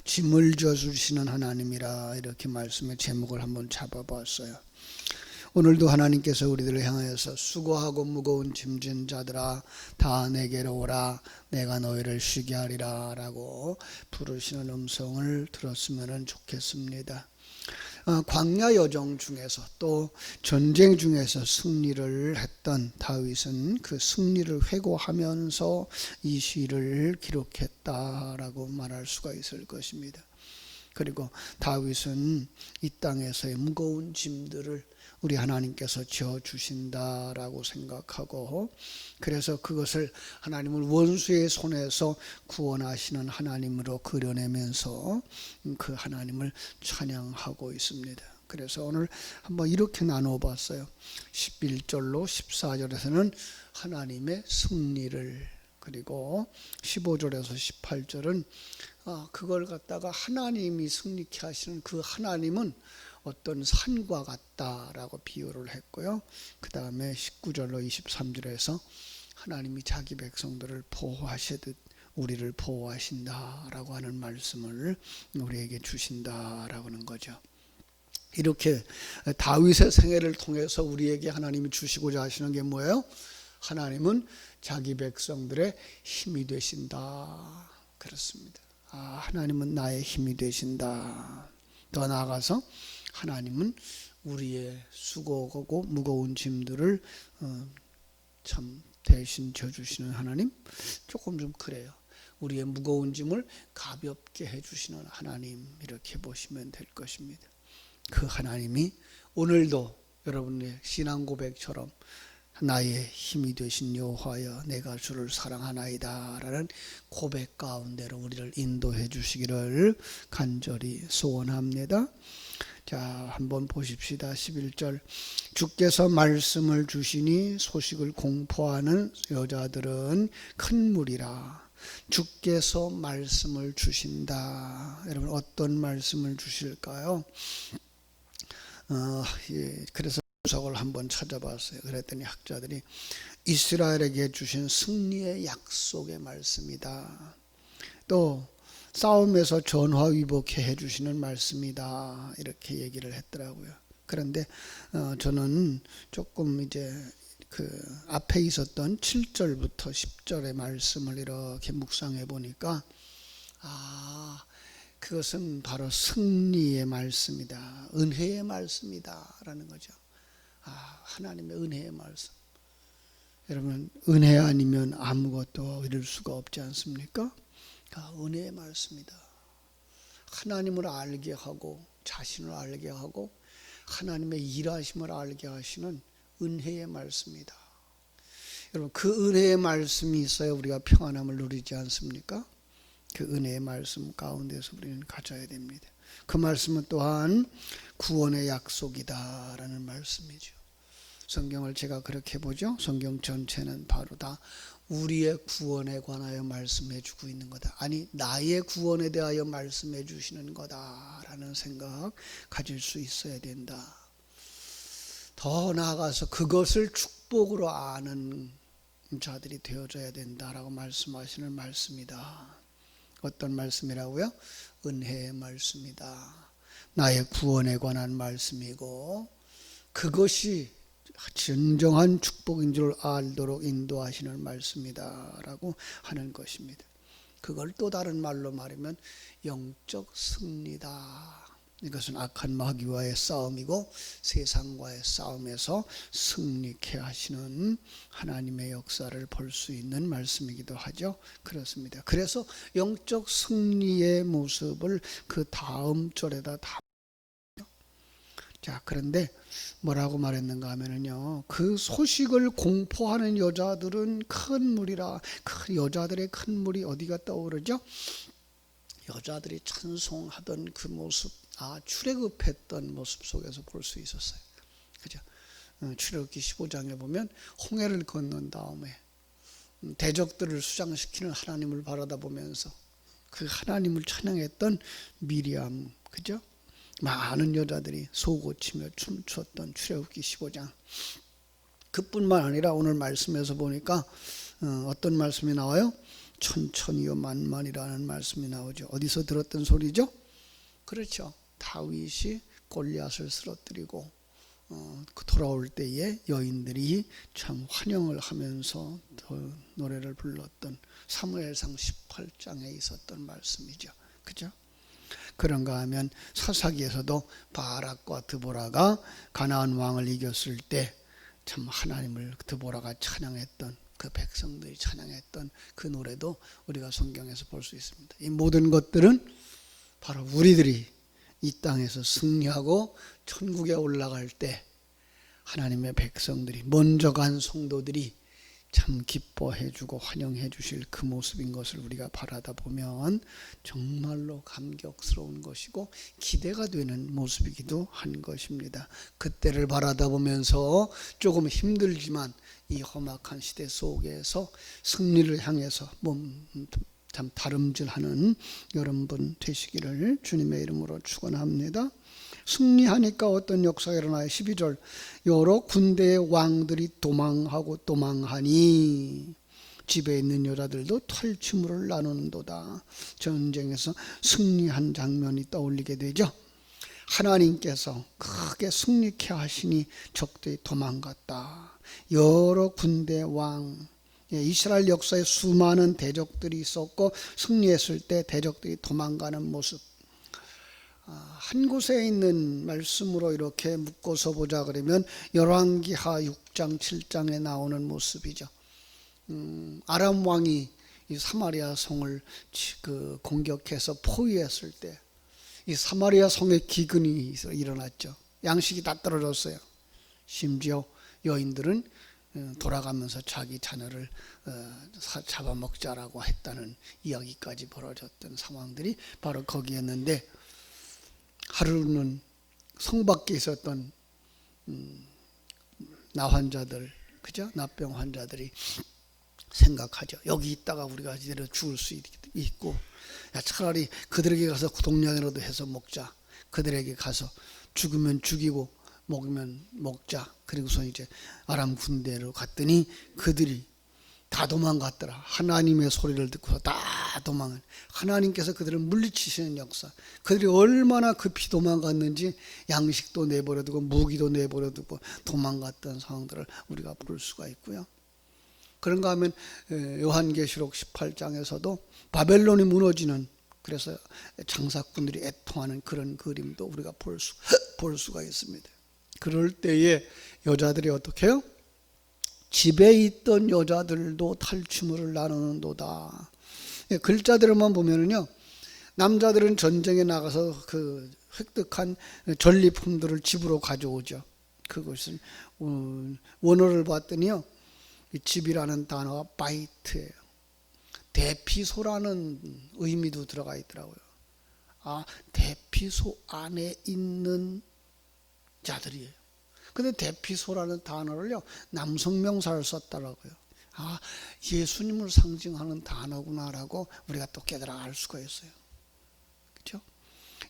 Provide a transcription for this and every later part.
짐을 져주시는 하나님이라 이렇게 말씀의 제목을 한번 잡아봤어요. 오늘도 하나님께서 우리들을 향하여서 수고하고 무거운 짐진 자들아 다 내게로 오라 내가 너희를 쉬게 하리라 라고 부르시는 음성을 들었으면 좋겠습니다. 광야 여정 중에서 또 전쟁 중에서 승리를 했던 다윗은 그 승리를 회고하면서 이 시를 기록했다라고 말할 수가 있을 것입니다. 그리고 다윗은 이 땅에서의 무거운 짐들을 우리 하나님께서 지어주신다라고 생각하고, 그래서 그것을 하나님을 원수의 손에서 구원하시는 하나님으로 그려내면서 그 하나님을 찬양하고 있습니다. 그래서 오늘 한번 이렇게 나누어 봤어요. 11절로 14절에서는 하나님의 승리를, 그리고 15절에서 18절은 그걸 갖다가 하나님이 승리케 하시는 그 하나님은 어떤 산과 같다라고 비유를 했고요. 그 다음에 19절로 23절에서 하나님이 자기 백성들을 보호하시듯 우리를 보호하신다라고 하는 말씀을 우리에게 주신다라고 하는 거죠. 이렇게 다윗의 생애를 통해서 우리에게 하나님이 주시고자 하시는 게 뭐예요? 하나님은 자기 백성들의 힘이 되신다. 그렇습니다. 하나님은 나의 힘이 되신다. 더 나아가서 하나님은 우리의 수고하고 무거운 짐들을 참 대신 져주시는 하나님. 조금 좀 그래요. 우리의 무거운 짐을 가볍게 해주시는 하나님, 이렇게 보시면 될 것입니다. 그 하나님이 오늘도 여러분의 신앙 고백처럼 나의 힘이 되신 여호와여 내가 주를 사랑하나이다 라는 고백 가운데로 우리를 인도해 주시기를 간절히 소원합니다. 자, 한번 보십시다. 11절 주께서 말씀을 주시니 소식을 공포하는 여자들은 큰 무리라. 주께서 말씀을 주신다. 여러분 어떤 말씀을 주실까요? 그래서 구석을 한번 찾아봤어요. 그랬더니 학자들이 이스라엘에게 주신 승리의 약속의 말씀이다. 또 싸움에서 전화위복해 해주시는 말씀이다. 이렇게 얘기를 했더라고요. 그런데 저는 조금 이제 그 앞에 있었던 7절부터 10절의 말씀을 이렇게 묵상해 보니까 그것은 바로 승리의 말씀이다. 은혜의 말씀이다 라는 거죠. 하나님의 은혜의 말씀. 여러분 은혜 아니면 아무것도 이룰 수가 없지 않습니까? 은혜의 말씀이다. 하나님을 알게 하고 자신을 알게 하고 하나님의 일하심을 알게 하시는 은혜의 말씀이다. 여러분 그 은혜의 말씀이 있어야 우리가 평안함을 누리지 않습니까? 그 은혜의 말씀 가운데서 우리는 가져야 됩니다. 그 말씀은 또한 구원의 약속이다라는 말씀이죠. 성경을 제가 그렇게 보죠. 성경 전체는 바로 다 우리의 구원에 관하여 말씀해 주고 있는 거다. 아니 나의 구원에 대하여 말씀해 주시는 거다라는 생각 가질 수 있어야 된다. 더 나아가서 그것을 축복으로 아는 자들이 되어져야 된다라고 말씀하시는 말씀이다. 어떤 말씀이라고요? 은혜의 말씀이다. 나의 구원에 관한 말씀이고 그것이 진정한 축복인 줄 알도록 인도하시는 말씀이다 라고 하는 것입니다. 그걸 또 다른 말로 말하면 영적 승리다. 이것은 악한 마귀와의 싸움이고 세상과의 싸움에서 승리케 하시는 하나님의 역사를 볼 수 있는 말씀이기도 하죠. 그렇습니다. 그래서 영적 승리의 모습을 그 다음 절에다 자, 그런데 뭐라고 말했는가 하면은요, 그 소식을 공포하는 여자들은 큰 무리라. 그 여자들의 큰 무리 어디가 떠오르죠? 여자들이 찬송하던 그 모습, 출애굽했던 모습 속에서 볼 수 있었어요. 그죠? 출애굽기 15장에 보면 홍해를 건넌 다음에 대적들을 수장시키는 하나님을 바라다보면서 그 하나님을 찬양했던 미리암, 그죠? 많은 여자들이 소고치며 춤췄던 출애굽기 15장. 그뿐만 아니라 오늘 말씀에서 보니까 어떤 말씀이 나와요? 천천히요 만만이라는 말씀이 나오죠. 어디서 들었던 소리죠? 그렇죠. 다윗이 골리앗을 쓰러뜨리고 돌아올 때에 여인들이 참 환영을 하면서 노래를 불렀던 사무엘상 18장에 있었던 말씀이죠. 그죠? 그런가 하면 사사기에서도 바락과 드보라가 가나안 왕을 이겼을 때 참 하나님을 드보라가 찬양했던, 그 백성들이 찬양했던 그 노래도 우리가 성경에서 볼 수 있습니다. 이 모든 것들은 바로 우리들이 이 땅에서 승리하고 천국에 올라갈 때 하나님의 백성들이, 먼저 간 성도들이 참 기뻐해 주고 환영해 주실 그 모습인 것을 우리가 바라다 보면 정말로 감격스러운 것이고 기대가 되는 모습이기도 한 것입니다. 그때를 바라다 보면서 조금 힘들지만 이 험악한 시대 속에서 승리를 향해서 참 다름질하는 여러분 되시기를 주님의 이름으로 축원합니다. 승리하니까 어떤 역사가 일어나요? 12절, 여러 군대의 왕들이 도망하고 도망하니 집에 있는 여자들도 탈취물을 나누는도다. 전쟁에서 승리한 장면이 떠올리게 되죠. 하나님께서 크게 승리케 하시니 적들이 도망갔다. 여러 군대 왕, 이스라엘 역사에 수많은 대적들이 있었고 승리했을 때 대적들이 도망가는 모습, 한 곳에 있는 말씀으로 이렇게 묶어서 보자 그러면 열왕기하 6장 7장에 나오는 모습이죠. 아람 왕이 이 사마리아 성을 공격해서 포위했을 때 이 사마리아 성에 기근이 일어났죠. 양식이 다 떨어졌어요. 심지어 여인들은 돌아가면서 자기 자녀를 잡아먹자라고 했다는 이야기까지 벌어졌던 상황들이 바로 거기였는데, 하루는 성 밖에 있었던 나 환자들, 그죠? 나병 환자들이 생각하죠. 여기 있다가 우리가 이대로 죽을 수 있고, 야, 차라리 그들에게 가서 동량이라도 해서 먹자. 그들에게 가서 죽으면 죽이고 먹으면 먹자. 그리고서 이제 아람 군대로 갔더니 그들이 다 도망갔더라. 하나님의 소리를 듣고서 다 도망은, 하나님께서 그들을 물리치시는 역사, 그들이 얼마나 급히 도망갔는지 양식도 내버려두고 무기도 내버려두고 도망갔던 상황들을 우리가 볼 수가 있고요. 그런가 하면 요한계시록 18장에서도 바벨론이 무너지는, 그래서 장사꾼들이 애통하는 그런 그림도 우리가 볼 수가 있습니다. 그럴 때에 여자들이 어떻게 해요? 집에 있던 여자들도 탈취물을 나누는도다. 글자들만 보면은요, 남자들은 전쟁에 나가서 그 획득한 전리품들을 집으로 가져오죠. 그것은 원어를 봤더니요, 이 집이라는 단어가 바이트예요. 대피소라는 의미도 들어가 있더라고요. 대피소 안에 있는 자들이에요. 근데 대피소라는 단어를요, 남성 명사를 썼더라고요. 예수님을 상징하는 단어구나라고 우리가 또 깨달아 알 수가 있어요. 그렇죠?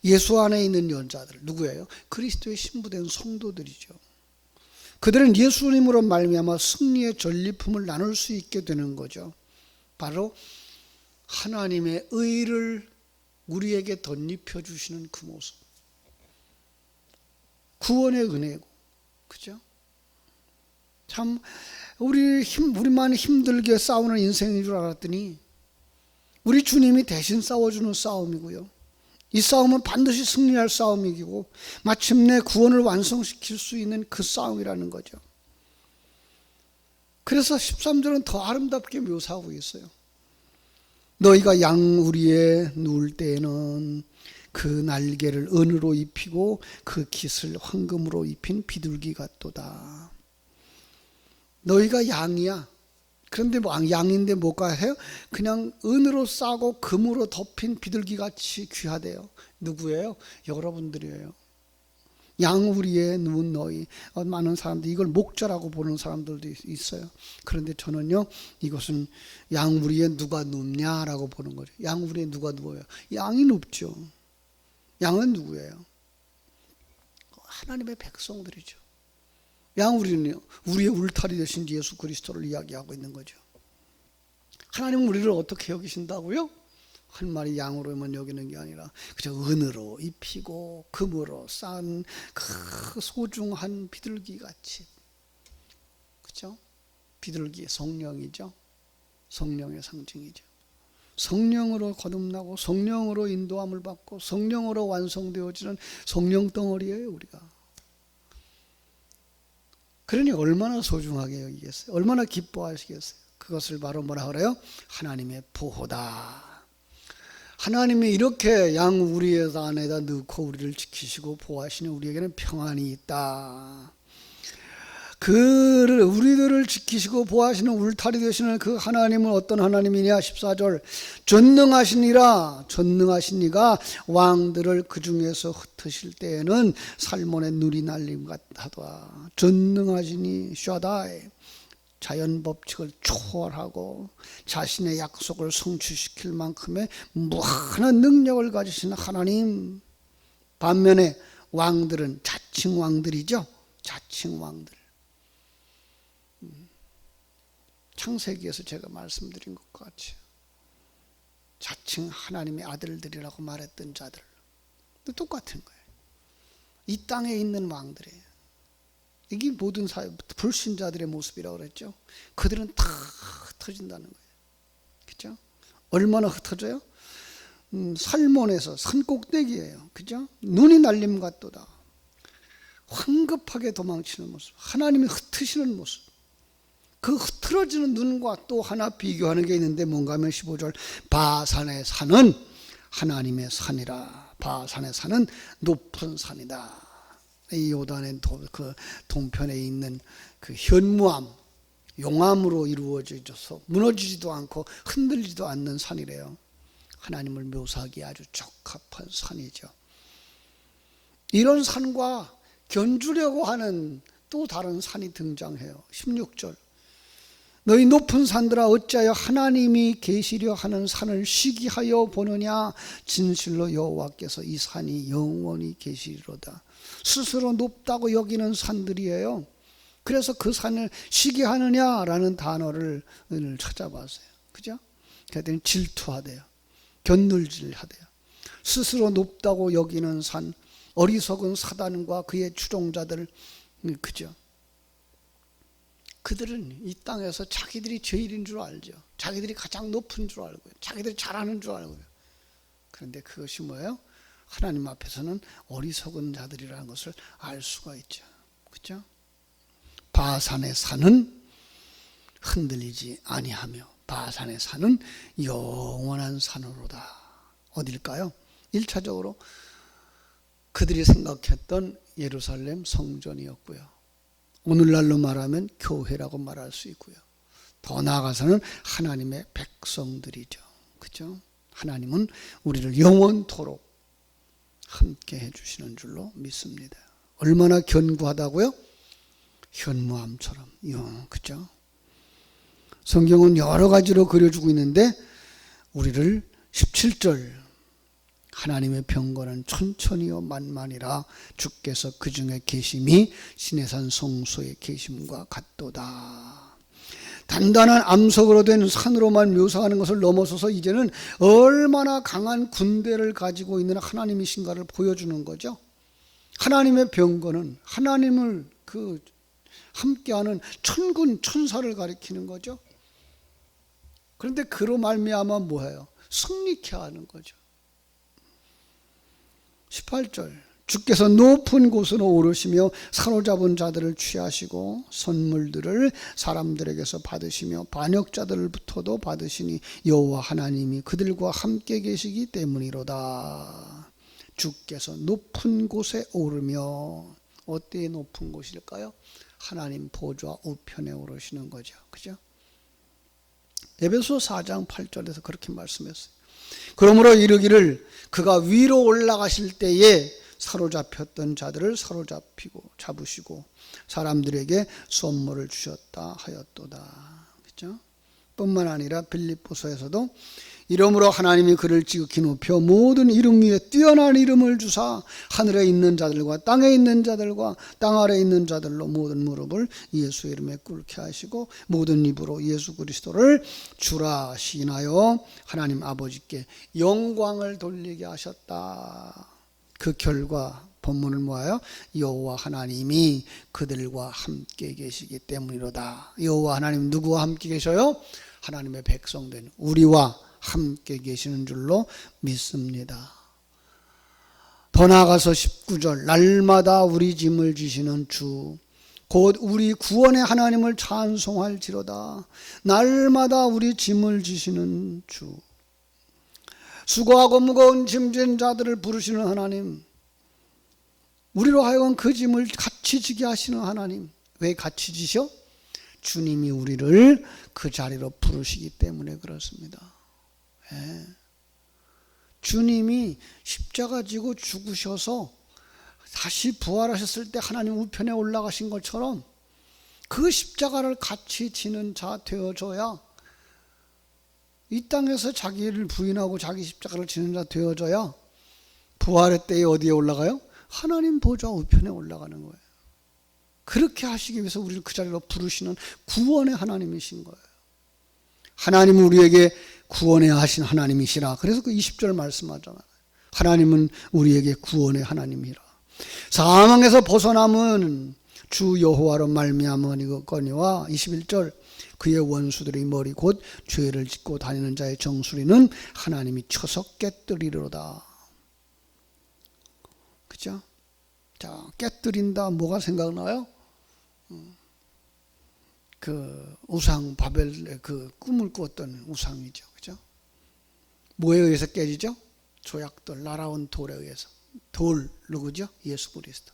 예수 안에 있는 여자들 누구예요? 그리스도의 신부된 성도들이죠. 그들은 예수님으로 말미암아 승리의 전리품을 나눌 수 있게 되는 거죠. 바로 하나님의 의를 우리에게 덧입혀 주시는 그 모습, 구원의 은혜고, 그죠? 참 우리만 힘들게 싸우는 인생인 줄 알았더니 우리 주님이 대신 싸워주는 싸움이고요. 이 싸움은 반드시 승리할 싸움이고 마침내 구원을 완성시킬 수 있는 그 싸움이라는 거죠. 그래서 13절은 더 아름답게 묘사하고 있어요. 너희가 양우리에 누울 때에는 그 날개를 은으로 입히고 그 깃을 황금으로 입힌 비둘기 같도다. 너희가 양이야. 그런데 양인데 뭐가 해요? 그냥 은으로 싸고 금으로 덮인 비둘기같이 귀하대요. 누구예요? 여러분들이에요. 양우리에 누운 너희. 많은 사람들이 이걸 목자라고 보는 사람들도 있어요. 그런데 저는요, 이것은 양우리에 누가 눕냐라고 보는 거죠. 양우리에 누가 누워요? 양이 눕죠. 양은 누구예요? 하나님의 백성들이죠. 양우리는요, 우리의 울타리 되신 예수 그리스도를 이야기하고 있는 거죠. 하나님은 우리를 어떻게 여기신다고요? 한 마리 양으로만 여기는 게 아니라 그저 은으로 입히고 금으로 쌓은 그 소중한 비둘기 같이, 그죠? 비둘기 성령이죠. 성령의 상징이죠. 성령으로 거듭나고 성령으로 인도함을 받고 성령으로 완성되어지는 성령 덩어리예요, 우리가. 그러니 얼마나 소중하게 여기겠어요? 얼마나 기뻐하시겠어요? 그것을 바로 뭐라 그래요? 하나님의 보호다. 하나님이 이렇게 양 우리 안에다 넣고 우리를 지키시고 보호하시는 우리에게는 평안이 있다. 우리들을 지키시고 보호하시는 울타리 되시는 그 하나님은 어떤 하나님이냐? 14절 전능하시니라. 전능하신 이가 왕들을 그 중에서 흩으실 때에는 살몬의 누리 날림 같하다. 전능하시니 샤다이, 자연 법칙을 초월하고 자신의 약속을 성취시킬 만큼의 무한한 능력을 가지신 하나님. 반면에 왕들은 자칭 왕들이죠. 자칭 왕들. 창세기에서 제가 말씀드린 것과 같이 자칭 하나님의 아들들이라고 말했던 자들 똑같은 거예요. 이 땅에 있는 왕들이에요. 이게 모든 불신자들의 모습이라고 그랬죠. 그들은 다 흩어진다는 거예요. 그죠? 얼마나 흩어져요? 살몬에서 산 꼭대기예요. 그죠? 눈이 날림 같도다. 황급하게 도망치는 모습, 하나님이 흩으시는 모습. 그 흐트러지는 눈과 또 하나 비교하는 게 있는데 뭔가 하면 15절 바산의 산은 하나님의 산이라. 바산의 산은 높은 산이다. 이 요단의 그 동편에 있는 그 현무암, 용암으로 이루어져서 무너지지도 않고 흔들리지도 않는 산이래요. 하나님을 묘사하기에 아주 적합한 산이죠. 이런 산과 견주려고 하는 또 다른 산이 등장해요. 16절 너희 높은 산들아 어찌하여 하나님이 계시려 하는 산을 시기하여 보느냐. 진실로 여호와께서 이 산이 영원히 계시리로다. 스스로 높다고 여기는 산들이에요. 그래서 그 산을 시기하느냐라는 단어를 오늘 찾아봤어요. 그죠? 그랬더니 질투하대요. 견눌질하대요. 스스로 높다고 여기는 산, 어리석은 사단과 그의 추종자들, 그죠? 그들은 이 땅에서 자기들이 제일인 줄 알죠. 자기들이 가장 높은 줄 알고요. 자기들이 잘하는 줄 알고요. 그런데 그것이 뭐예요? 하나님 앞에서는 어리석은 자들이라는 것을 알 수가 있죠. 그렇죠? 바산의 산은 흔들리지 아니하며 바산의 산은 영원한 산으로다. 어딜까요? 1차적으로 그들이 생각했던 예루살렘 성전이었고요. 오늘날로 말하면 교회라고 말할 수 있고요. 더 나아가서는 하나님의 백성들이죠. 그렇죠? 하나님은 우리를 영원토록 함께 해주시는 줄로 믿습니다. 얼마나 견고하다고요? 현무암처럼. 그렇죠? 성경은 여러 가지로 그려주고 있는데 우리를 17절 하나님의 병거는 천천히요 만만이라 주께서 그 중에 계심이 시내산 성소의 계심과 같도다. 단단한 암석으로 된 산으로만 묘사하는 것을 넘어서서 이제는 얼마나 강한 군대를 가지고 있는 하나님이신가를 보여주는 거죠. 하나님의 병거는 하나님을 함께하는 천군 천사를 가리키는 거죠. 그런데 그로 말미암아 뭐예요? 승리케 하는 거죠. 18절 주께서 높은 곳으로 오르시며 사로잡은 자들을 취하시고 선물들을 사람들에게서 받으시며 반역자들부터도 받으시니 여호와 하나님이 그들과 함께 계시기 때문이로다. 주께서 높은 곳에 오르며 어때의 높은 곳일까요? 하나님 보좌 우편에 오르시는 거죠. 그죠? 에베소 4장 8절에서 그렇게 말씀했어요. 그러므로 이르기를 그가 위로 올라가실 때에 사로잡혔던 자들을 잡으시고 사람들에게 선물을 주셨다 하였도다. 그렇죠? 뿐만 아니라 빌립보서에서도 이러므로 하나님이 그를 지극히 높여 모든 이름 위에 뛰어난 이름을 주사 하늘에 있는 자들과 땅에 있는 자들과 땅 아래에 있는 자들로 모든 무릎을 예수의 이름에 꿇게 하시고 모든 입으로 예수 그리스도를 주라 시인하여 하나님 아버지께 영광을 돌리게 하셨다. 그 결과 본문을 모아요. 여호와 하나님이 그들과 함께 계시기 때문이로다. 여호와 하나님 누구와 함께 계셔요? 하나님의 백성된 우리와 함께 계시는 줄로 믿습니다. 더 나아가서 19절 날마다 우리 짐을 지시는 주 곧 우리 구원의 하나님을 찬송할지로다. 날마다 우리 짐을 지시는 주, 수고하고 무거운 짐진 자들을 부르시는 하나님, 우리로 하여금 그 짐을 같이 지게 하시는 하나님. 왜 같이 지셔? 주님이 우리를 그 자리로 부르시기 때문에 그렇습니다. 예. 주님이 십자가 지고 죽으셔서 다시 부활하셨을 때 하나님 우편에 올라가신 것처럼 그 십자가를 같이 지는 자 되어줘야, 이 땅에서 자기를 부인하고 자기 십자가를 지는 자 되어줘야 부활의 때에 어디에 올라가요? 하나님 보좌 우편에 올라가는 거예요. 그렇게 하시기 위해서 우리를 그 자리로 부르시는 구원의 하나님이신 거예요. 하나님은 우리에게 구원해 하신 하나님이시라. 그래서 그 20절 말씀하잖아요. 하나님은 우리에게 구원의 하나님이라. 사망에서 벗어남은 주 여호와로 말미암으니거니와 21절 그의 원수들의 머리 곧 죄를 짓고 다니는 자의 정수리는 하나님이 쳐서 깨뜨리리로다. 그죠? 자, 깨뜨린다. 뭐가 생각나요? 그 우상 바벨의 그 꿈을 꾸었던 우상이죠. 그죠? 뭐에 의해서 깨지죠? 조약돌, 날아온 돌에 의해서. 돌 누구죠? 예수 그리스도.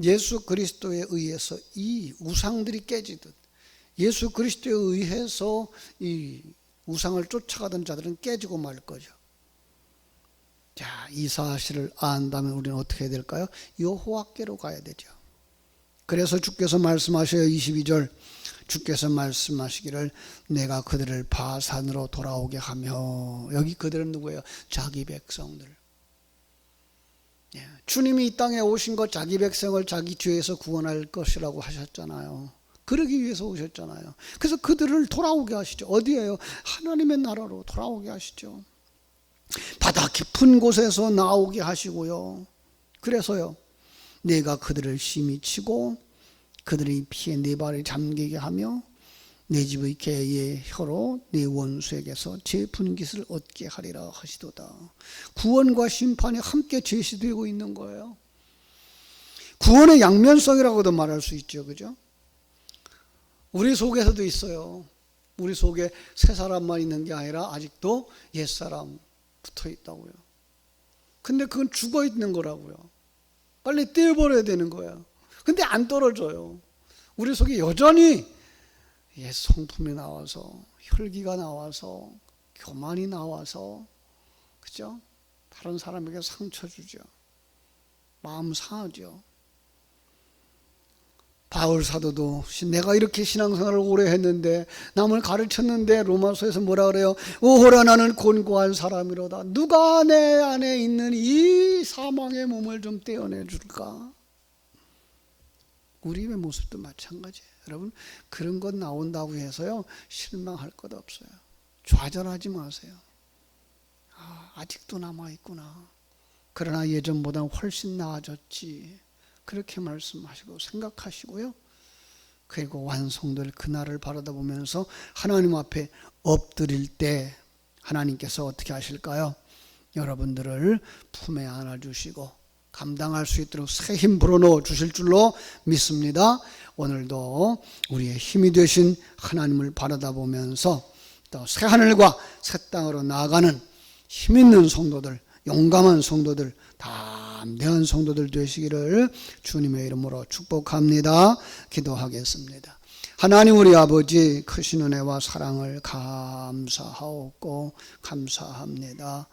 예수 그리스도에 의해서 이 우상들이 깨지듯 예수 그리스도에 의해서 이 우상을 쫓아가던 자들은 깨지고 말 거죠. 자, 이 사실을 안다면 우리는 어떻게 해야 될까요? 여호와께로 가야 되죠. 그래서 주께서 말씀하셔요. 22절 주께서 말씀하시기를 내가 그들을 바산으로 돌아오게 하며, 여기 그들은 누구예요? 자기 백성들. 주님이 이 땅에 오신 것 자기 백성을 자기 죄에서 구원할 것이라고 하셨잖아요. 그러기 위해서 오셨잖아요. 그래서 그들을 돌아오게 하시죠. 어디에요? 하나님의 나라로 돌아오게 하시죠. 바다 깊은 곳에서 나오게 하시고요. 그래서요, 내가 그들을 심히 치고 그들의 피에 네 발을 잠기게 하며 내 집의 개의 혀로 내 원수에게서 제 분깃을 얻게 하리라 하시도다. 구원과 심판이 함께 제시되고 있는 거예요. 구원의 양면성이라고도 말할 수 있죠. 그죠? 우리 속에서도 있어요. 우리 속에 새 사람만 있는 게 아니라 아직도 옛사람 붙어 있다고요. 근데 그건 죽어 있는 거라고요. 빨리 떼어버려야 되는 거예요. 근데 안 떨어져요. 우리 속에 여전히 옛 성품이 나와서, 혈기가 나와서, 교만이 나와서, 그죠? 다른 사람에게 상처 주죠. 마음 상하죠. 바울 사도도 내가 이렇게 신앙생활을 오래 했는데, 남을 가르쳤는데, 로마서에서 뭐라 그래요? 오호라 나는 곤고한 사람이로다. 누가 내 안에 있는 이 사망의 몸을 좀 떼어내 줄까? 우리의 모습도 마찬가지예요. 여러분, 그런 것 나온다고 해서요 실망할 것 없어요. 좌절하지 마세요. 아직도 남아있구나. 그러나 예전보다 훨씬 나아졌지. 그렇게 말씀하시고 생각하시고요. 그리고 완성될 그날을 바라다보면서 하나님 앞에 엎드릴 때 하나님께서 어떻게 하실까요? 여러분들을 품에 안아주시고 감당할 수 있도록 새 힘 불어넣어 주실 줄로 믿습니다. 오늘도 우리의 힘이 되신 하나님을 바라다보면서 또 새 하늘과 새 땅으로 나아가는 힘 있는 성도들, 용감한 성도들, 담대한 성도들 되시기를 주님의 이름으로 축복합니다. 기도하겠습니다. 하나님 우리 아버지, 크신 은혜와 사랑을 감사하옵고 감사합니다.